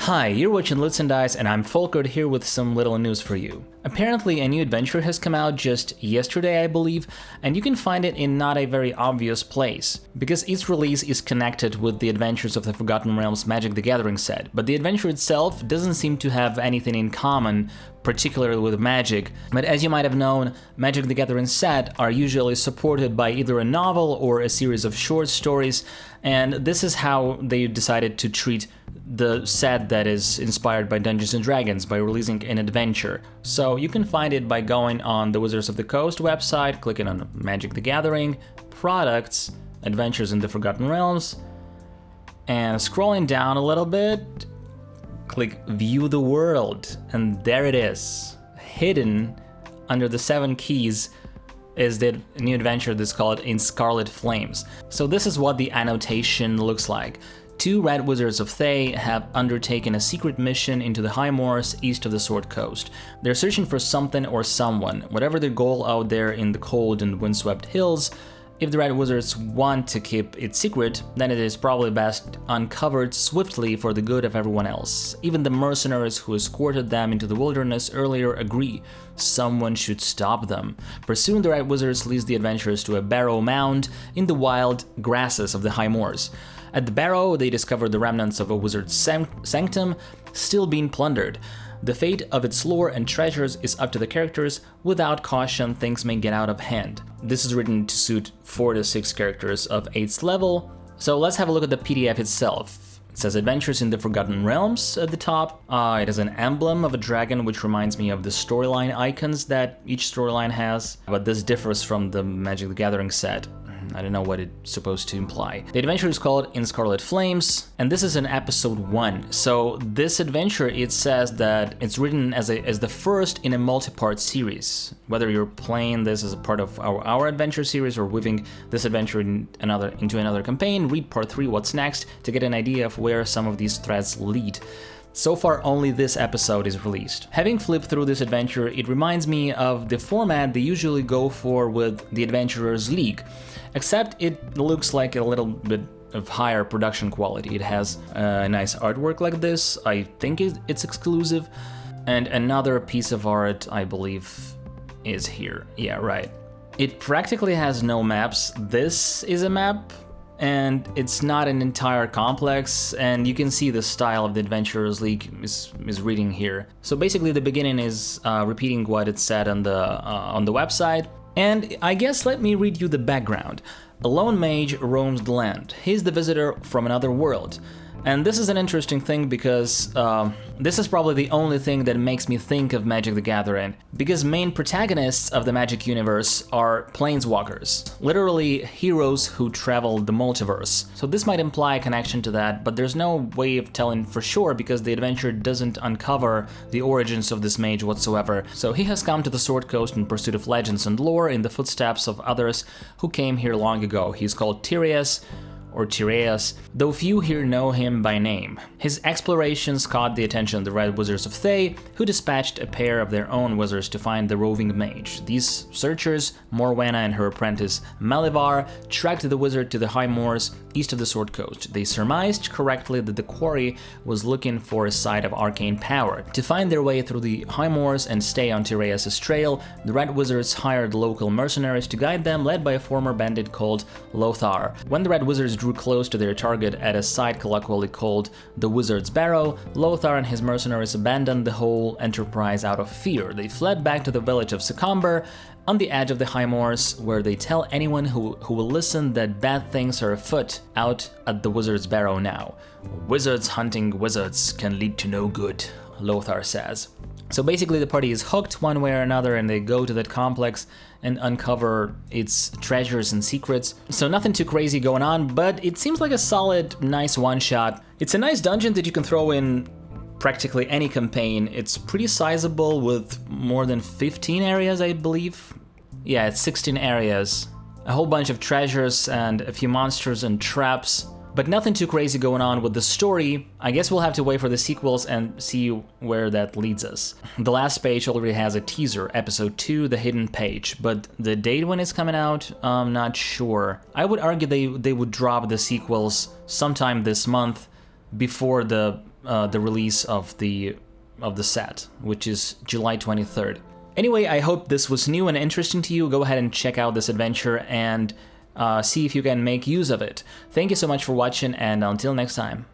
Hi, you're watching Lutes&Dice and I'm Folkert here with some little news for you. Apparently a new adventure has come out just yesterday, I believe, and you can find it in not a very obvious place, because its release is connected with the Adventures of the Forgotten Realms Magic the Gathering set, but the adventure itself doesn't seem to have anything in common, particularly with Magic. But as you might have known, Magic the Gathering set are usually supported by either a novel or a series of short stories, and this is how they decided to treat the set that is inspired by Dungeons & Dragons by releasing an adventure. So you can find it by going on the Wizards of the Coast website, clicking on Magic the Gathering, Products, Adventures in the Forgotten Realms, and scrolling down a little bit, click View the World, and there it is. Hidden under the 7 keys is the new adventure that's called In Scarlet Flames. So this is what the annotation looks like. 2 Red Wizards of Thay have undertaken a secret mission into the High Moors east of the Sword Coast. They're searching for something or someone, whatever their goal out there in the cold and windswept hills. If the Red Wizards want to keep it secret, then it is probably best uncovered swiftly for the good of everyone else. Even the mercenaries who escorted them into the wilderness earlier agree. Someone should stop them. Pursuing the Red Wizards leads the adventurers to a barrow mound in the wild grasses of the High Moors. At the barrow, they discover the remnants of a wizard's sanctum still being plundered. The fate of its lore and treasures is up to the characters. Without caution, things may get out of hand. This is written to suit 4 to 6 characters of 8th level. So let's have a look at the PDF itself. It says Adventures in the Forgotten Realms at the top. It has an emblem of a dragon, which reminds me of the storyline icons that each storyline has, but this differs from the Magic the Gathering set. I don't know what it's supposed to imply. The adventure is called In Scarlet Flames, and this is in episode 1. So this adventure, it says that it's written as the first in a multi-part series. Whether you're playing this as a part of our adventure series or weaving this adventure into another campaign, read part 3, What's Next, to get an idea of where some of these threads lead. So far, only this episode is released. Having flipped through this adventure, it reminds me of the format they usually go for with the Adventurers League, except it looks like a little bit of higher production quality. It has a nice artwork like this. I think it's exclusive, and another piece of art, I believe, is here. Yeah, right. It practically has no maps. This is a map, and it's not an entire complex, and you can see the style of the Adventurers League is reading here. So basically the beginning is repeating what it said on the website, and I guess let me read you the background. A lone mage roams the land. He's the visitor from another world. And this is an interesting thing because this is probably the only thing that makes me think of Magic the Gathering, because main protagonists of the Magic universe are planeswalkers, literally heroes who travel the multiverse. So this might imply a connection to that, but there's no way of telling for sure because the adventure doesn't uncover the origins of this mage whatsoever. So he has come to the Sword Coast in pursuit of legends and lore in the footsteps of others who came here long ago. He's called Tyreus, or Tyreus, though few here know him by name. His explorations caught the attention of the Red Wizards of Thay, who dispatched a pair of their own wizards to find the roving mage. These searchers, Morwenna and her apprentice Malivar, tracked the wizard to the High Moors east of the Sword Coast. They surmised correctly that the quarry was looking for a site of arcane power. To find their way through the High Moors and stay on Tyreus' trail, the Red Wizards hired local mercenaries to guide them, led by a former bandit called Lothar. When the Red Wizards drew close to their target at a site colloquially called the Wizard's Barrow, Lothar and his mercenaries abandoned the whole enterprise out of fear. They fled back to the village of Secomber on the edge of the High Moors, where they tell anyone who will listen that bad things are afoot out at the Wizard's Barrow now. Wizards hunting wizards can lead to no good, Lothar says. So basically the party is hooked one way or another, and they go to that complex and uncover its treasures and secrets. So nothing too crazy going on, but it seems like a solid, nice one-shot. It's a nice dungeon that you can throw in practically any campaign. It's pretty sizable with more than 15 areas, I believe. Yeah, it's 16 areas. A whole bunch of treasures and a few monsters and traps. But nothing too crazy going on with the story. I guess we'll have to wait for the sequels and see where that leads us. The last page already has a teaser, episode 2, The Hidden Page, but the date when it's coming out, I'm not sure. I would argue they would drop the sequels sometime this month, before the release of the set, which is July 23rd. Anyway, I hope this was new and interesting to you. Go ahead and check out this adventure and see if you can make use of it. Thank you so much for watching, and until next time.